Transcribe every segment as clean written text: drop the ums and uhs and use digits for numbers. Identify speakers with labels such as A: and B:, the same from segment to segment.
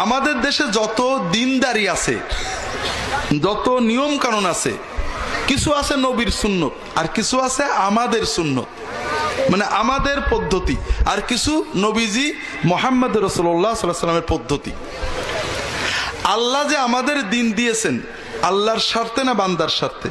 A: আমাদের দেশে যত দিনদারি আছে, যত নিয়ম কানুন আছে, কিছু আছে নবীর সুন্নত আর কিছু আছে আমাদের সুন্নত, মানে আমাদের পদ্ধতি, আর কিছু নবীজি মুহাম্মদ রাসূলুল্লাহ সাল্লাল্লাহু আলাইহি ওয়াসাল্লামের পদ্ধতি। আল্লাহ যে আমাদের দিন দিয়েছেন আল্লাহর স্বার্থে না বান্দার স্বার্থে?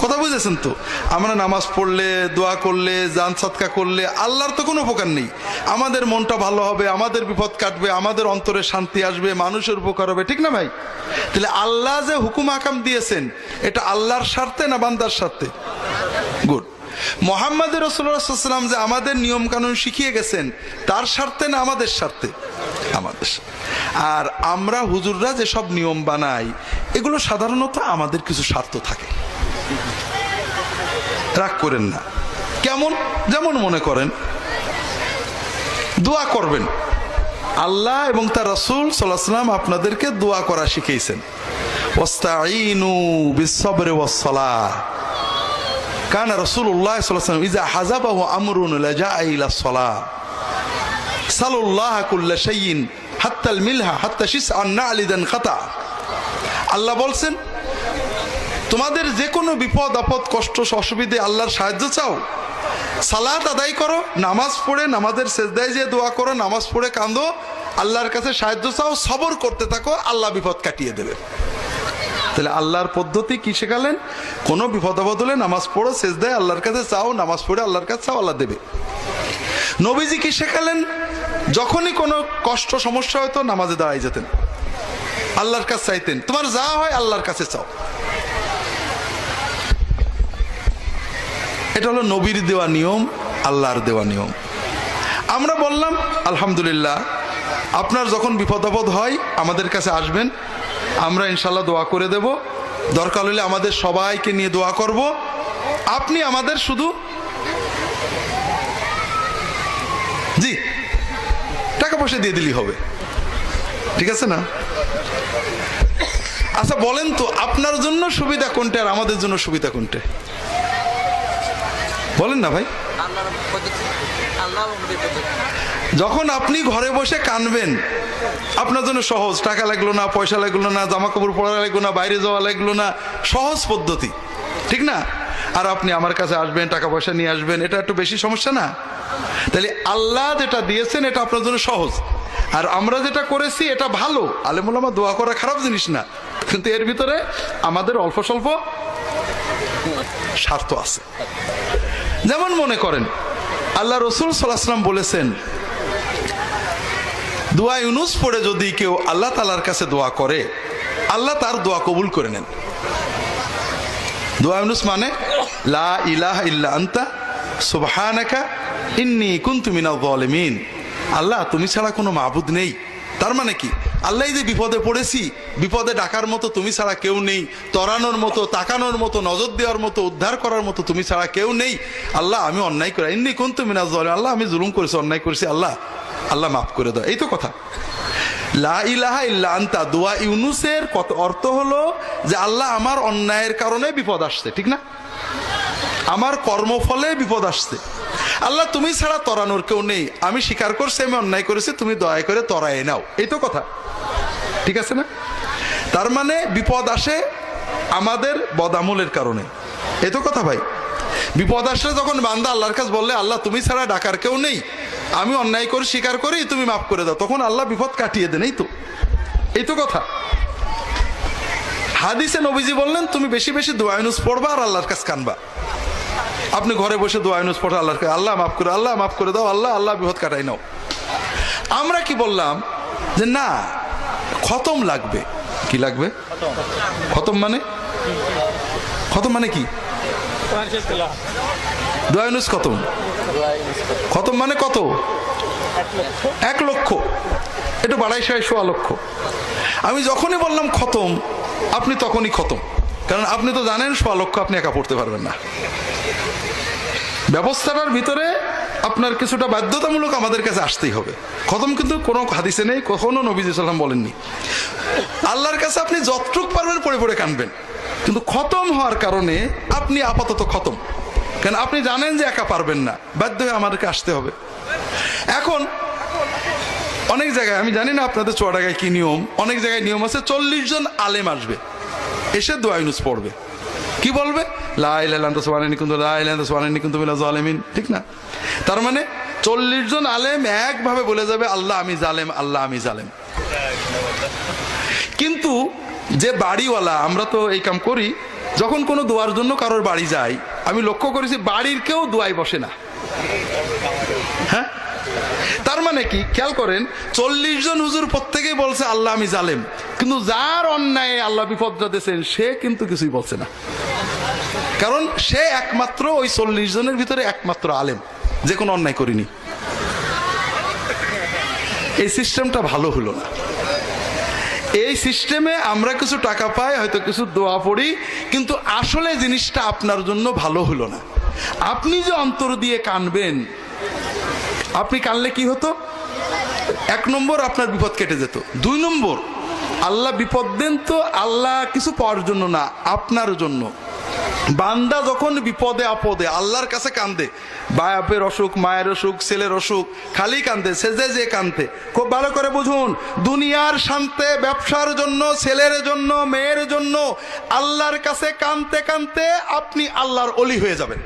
A: কথা বুঝেছেন তো? আমরা নামাজ পড়লে, দোয়া করলে, জান সাদকা করলে আল্লাহর তো কোনো উপকার নেই। আমাদের মনটা ভালো হবে, আমাদের বিপদ কাটবে, আমাদের অন্তরে শান্তি আসবে, মানুষের উপকার হবে, ঠিক না ভাই? তাহলে আল্লাহ যে হুকুম হাকাম দিয়েছেন এটা আল্লাহর স্বার্থে না বান্দার স্বার্থে? গুড। মুহাম্মদ রাসূলুল্লাহ সাল্লাল্লাহু আলাইহি ওয়াসাল্লাম যে আমাদের নিয়ম কানুন শিখিয়ে গেছেন তার স্বার্থে না আমাদের স্বার্থে? আমাদের। আর আমরা হুজুররা যে সব নিয়ম বানাই এগুলো সাধারণত আমাদের কিছু স্বার্থ থাকে, রাগ করেন না। কেমন? যেমন মনে করেন দোয়া করবেন, আল্লাহ এবং তার রাসূল সাল্লাল্লাহু আলাইহি ওয়াসাল্লাম আপনাদেরকে দোয়া করা শিখিয়েছেন। ওয়াস্তাঈনু বিস-সাবরি ওয়াস-সালাহ। কানা রাসূলুল্লাহ সাল্লাল্লাহু আলাইহি ওয়াসাল্লাম ইযা হাযাবাহু আমরুন লাজাআ ইলা-স-সালাহ সাল্লাল্লাহু কুল্লা শাইইন হাত্তাল মিলহা হাত্তা শিসআন নালিদান খাতা। আল্লাহ বলছেন তোমাদের যে কোনো বিপদ আপদ কষ্ট অসুবিধে আল্লাহর সাহায্য চাও, সালাত আদায় করো, নামাজ পড়ে নামাজের সেজদায় যে দোয়া করো, নামাজ পড়ে কাঁদো, আল্লাহর কাছে সাহায্য চাও, সবর করতে থাকো, আল্লাহ বিপদ কাটিয়ে দেবে। তাহলে আল্লাহর পদ্ধতি কি শেখালেন? কোনো বিপদ আপদ হলে নামাজ পড়ো, সেজদায় আল্লাহর কাছে চাও, নামাজ পড়ে আল্লাহর কাছে চাও, আল্লাহ দেবে। নবীজি কি শেখালেন? যখনই কোনো কষ্ট সমস্যা হতো নামাজে দাঁড়াই যেতেন, আল্লাহর কাছে চাইতেন, তোমার যা হয় আল্লাহর কাছে চাও। এটা হলো নবীর দেওয়া নিয়ম, আল্লাহর দেওয়া নিয়ম। আমরা বললাম আলহামদুলিল্লাহ, আপনার যখন বিপদ আপদ হয় আমাদের কাছে আসবেন, আমরা ইনশাল্লাহ দোয়া করে দেব, দরকার হলে আমাদের সবাইকে নিয়ে দোয়া করব, আপনি আমাদের শুধু জি টাকা পয়সা দিয়ে দিলেই হবে, ঠিক আছে না? আচ্ছা বলেন তো আপনার জন্য সুবিধা কোনটা আর আমাদের জন্য সুবিধা কোনটা? বলেন না ভাই। যখন আপনি ঘরে বসে কানবেন আপনার জন্য সহজ, টাকা লাগলো না, পয়সা লাগলো না, জামা কাপড় পরা লাগলো না, বাইরে যাওয়া লাগলো না, সহজ পদ্ধতি, ঠিক না? আর আপনি আমার কাছে আসবেন, টাকা পয়সা নিয়ে আসবেন, এটা একটু বেশি সমস্যা না? তাহলে আল্লাহ যেটা দিয়েছেন এটা আপনার জন্য সহজ, আর আমরা যেটা করেছি এটা ভালো। আলেম ওলামা দোয়া করা খারাপ জিনিস না, কিন্তু এর ভিতরে আমাদের অল্প স্বল্প স্বার্থ আছে। যেমন মনে করেন আল্লাহ রসুল সাল্লাল্লাহু আলাইহি ওয়াসাল্লাম বলেছেন দোয়া ইউনুস পড়ে যদি কেউ আল্লাহ তাআলার কাছে দোয়া করে আল্লাহ তার দোয়া কবুল করে নেন। দোয়া ইউনুস মানে লা ইলাহা ইল্লা আনতা সুবহানাকা ইন্নী কুনতু মিনাজ জালিমিন। আল্লাহ তুমি ছাড়া কোনো মাবুদ নেই। তার মানে কি? আল্লাহ যে বিপদে পড়েছি, বিপদে ডাকার মতো তুমি ছাড়া কেউ নেই, তরানোর মতো, তাকানোর মতো, নজর দেওয়ার মতো, উদ্ধার করার মতো তুমি ছাড়া কেউ নেই। আল্লাহ আমি অন্যায় করে, ইন্নী কুনতু মিনাজ জালিমিন, আল্লাহ আমি জুলুম করেছি, অন্যায় করেছি, আল্লাহ আল্লাহ মাফ করে দাও। এই তো কথা। লা ইলাহা ইল্লা আনতা দোয়া ইউনুসের কত অর্থ হলো যে আল্লাহ আমার অন্যায়ের কারণে বিপদ আসছে, ঠিক না? আমার কর্মফলে বিপদ আসছে, আল্লাহ তুমি ছাড়া তরানোর কেউ নেই, আমি স্বীকার করছি আমি অন্যায় করেছি, তুমি দয়া করে তরায় নাও। এই তো কথা, ঠিক আছে না? তার মানে বিপদ আসে আমাদের বদামলের কারণে, এই তো কথা ভাই। বিপদ আসলে যখন বান্দা আল্লাহর কাছে বললে আল্লাহ তুমি ছাড়া ডাকার কেউ নেই, আমি অন্যায় করে স্বীকার করি, তুমি মাফ করে দাও, তখন আল্লাহ বিপদ কাটিয়ে দেন। এই তো কথা। হাদিসে নবীজি বললেন তুমি বেশি বেশি দোয়া ইউনুস পড়বা আর আল্লাহর কাছে কানবা। আপনি ঘরে বসে দোয়া ইউনুস পড়া, আল্লাহর কাছে আল্লাহ মাফ করে, আল্লাহ মাফ করে দাও, আল্লাহ আল্লাহ বিপদ কাটাই নাও। আমরা কি বললাম যে না খতম লাগবে। কি লাগবে? খতম মানে? খতম মানে কি? দোয়া ইউনুস খতম। খতম মানে কত? 1 লক্ষ। একটু বাড়াই 1.25 লক্ষ। আমি যখনই বললাম খতম আপনি তখনই খতম, কারণ আপনি তো জানেন 1.25 লক্ষ আপনি একা পড়তে পারবেন না। ব্যবস্থাটার ভিতরে আপনার কিছুটা বাধ্যতামূলক আমাদের কাছে আসতেই হবে। খতম কিন্তু কোনো হাদিসে নেই, কখনো নবী সাল্লাল্লাহু বলেননি। আল্লাহর কাছে আপনি যতটুক পারবেন পড়ে পড়ে কানবেন, কিন্তু খতম হওয়ার কারণে আপনি আপাতত খতম, কারণ আপনি জানেন যে একা পারবেন না, বাধ্য হয়ে আমাদেরকে আসতে হবে। এখন অনেক জায়গায়, আমি জানি না আপনাদের চুয়াডাঙ্গায় কি নিয়ম, অনেক জায়গায় নিয়ম আছে 40 জন আলেম আসবে, এসে দোয়া ইউনুস পড়বে। কি বলবে? লা ইলাহা ইল্লাল্লাহ সুবহানাকা কুনতু লা ইলাহা ইল্লাল্লাহ সুবহানাকা কুনতু মিনাজ জালিমিন, ঠিক না? তার মানে 40 জন আলেম একভাবে বলে যাবে আল্লাহ আমি জালেম, আল্লাহ আমি জালেম। কিন্তু যে বাড়িওয়ালা, আমরা তো এই কাম করি, যখন কোনো দোয়ার জন্য কারোর বাড়ি যাই, আমি লক্ষ্য করেছি বাড়ির কেউ দোয়ায় বসে না। হ্যাঁ, তার মানে কি? খেয়াল করেন, 40 জন হুজুর প্রত্যেকেই বলছে আল্লাহ আমি জালেম, কিন্তু যার অন্যায় আল্লাহ বিপদটা দিয়েছেন সে কিন্তু কিছুই বলছে না, কারণ সে একমাত্র ওই 40 জনের ভিতরে একমাত্র আলেম যে কোনো অন্যায় করিনি। এই সিস্টেমটা ভালো হলো না। এই সিস্টেমে আমরা কিছু টাকা পাই, হয়তো কিছু দোয়া পড়ি, কিন্তু আসলে জিনিসটা আপনার জন্য ভালো হলো না। আপনি যে অন্তর দিয়ে কানবেন, আপনি কানলে কি হতো? 1 নম্বর আপনার বিপদ কেটে যেত। 2 নম্বর, আল্লাহ বিপদ দেন তো আল্লাহ কিছু পাওয়ার জন্য না, আপনার জন্য। বান্দা যখন বিপদে আপদে আল্লাহর কাছে কান্দে, বাপের অসুখ, মায়ের অসুখ, ছেলের অসুখ, খালি কান্দে, সেজে যে কান্দে। খুব ভালো করে বুঝুন, দুনিয়ার শান্তে, ব্যবসার জন্য, ছেলের জন্য, মেয়ের জন্য আল্লাহর কাছে কানতে কানতে আপনি আল্লাহর ওলি হয়ে যাবেন।